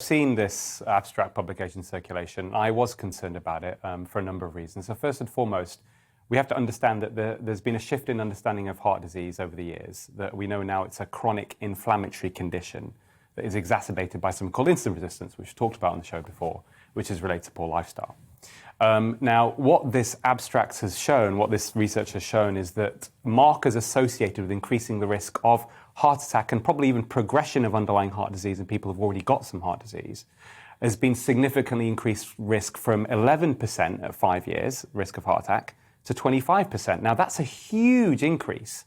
Seen this abstract publication circulation. I was concerned about it for a number of reasons. So first and foremost, we have to understand that there's been a shift in understanding of heart disease over the years, that we know now it's a chronic inflammatory condition that is exacerbated by something called insulin resistance, which we talked about on the show before, which is related to poor lifestyle. Now, what this abstract has shown, what this research has shown, is that markers associated with increasing the risk of heart attack and probably even progression of underlying heart disease in people who've already got some heart disease has been significantly increased risk from 11% at 5 years, risk of heart attack, to 25%. Now, that's a huge increase.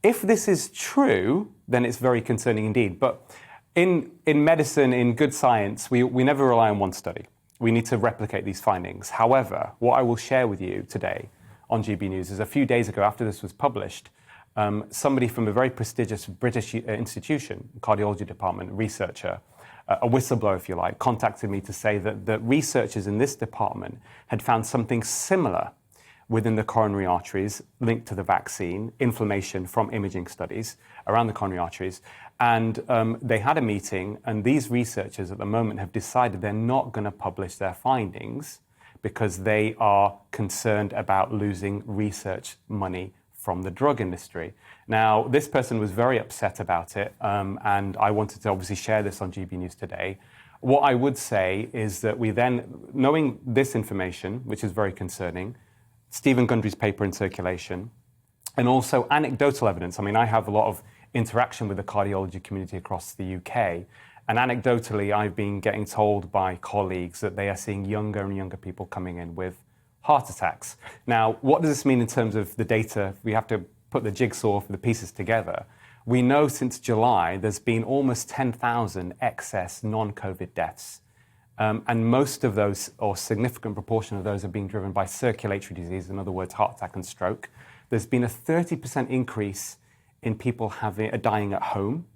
If this is true, then it's very concerning indeed. But in medicine, in good science, we never rely on one study. We need to replicate these findings. However, what I will share with you today on GB News is a few days ago, after this was published, somebody from a very prestigious British institution, cardiology department, researcher, a whistleblower, if you like, contacted me to say that the researchers in this department had found something similar within the coronary arteries linked to the vaccine, inflammation from imaging studies around the coronary arteries. And they had a meeting, and these researchers at the moment have decided they're not going to publish their findings because they are concerned about losing research money from the drug industry. Now, this person was very upset about it, and I wanted to obviously share this on GB News today. What I would say is that we then, knowing this information, which is very concerning, Stephen Gundry's paper in circulation, and also anecdotal evidence. I mean, I have a lot of interaction with the cardiology community across the UK, and anecdotally, I've been getting told by colleagues that they are seeing younger and younger people coming in with heart attacks. Now, what does this mean in terms of the data? We have to put the jigsaw for the pieces together. We know since July, there's been almost 10,000 excess non-COVID deaths. And most of those, or significant proportion of those, are being driven by circulatory disease, in other words, heart attack and stroke. There's been a 30% increase in people dying at home.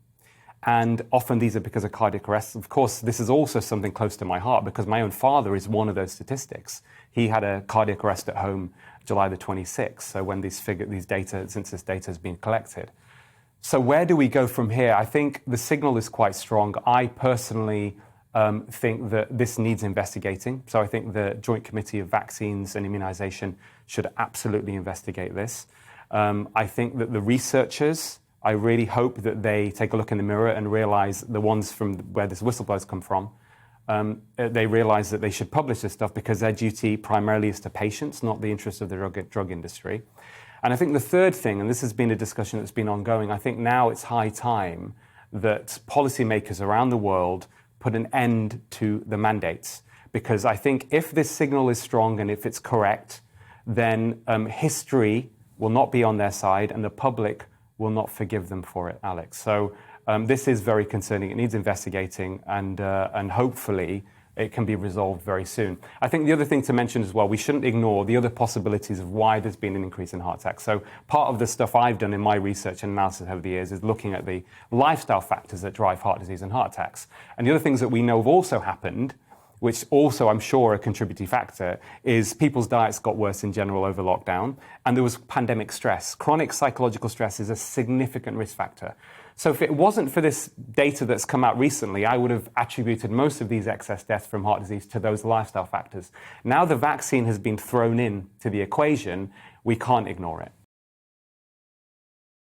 And often these are because of cardiac arrest. Of course, this is also something close to my heart because my own father is one of those statistics. He had a cardiac arrest at home July the 26th. So when since this data has been collected. So where do we go from here? I think the signal is quite strong. I personally think that this needs investigating. So I think the Joint Committee of Vaccines and Immunisation should absolutely investigate this. I think that the researchers, I really hope that they take a look in the mirror and realise, the ones from where this whistleblowers come from, they realise that they should publish this stuff because their duty primarily is to patients, not the interests of the drug industry. And I think the third thing, and this has been a discussion that's been ongoing, I think now it's high time that policymakers around the world put an end to the mandates. Because I think if this signal is strong and if it's correct, then history will not be on their side and the public will not forgive them for it, Alex. So this is very concerning. It needs investigating, and hopefully it can be resolved very soon. I think the other thing to mention as well, we shouldn't ignore the other possibilities of why there's been an increase in heart attacks. So part of the stuff I've done in my research and analysis over the years is looking at the lifestyle factors that drive heart disease and heart attacks. And the other things that we know have also happened, which also I'm sure are a contributing factor, is people's diets got worse in general over lockdown, and there was pandemic stress. Chronic psychological stress is a significant risk factor. So if it wasn't for this data that's come out recently, I would have attributed most of these excess deaths from heart disease to those lifestyle factors. Now the vaccine has been thrown in to the equation, we can't ignore it.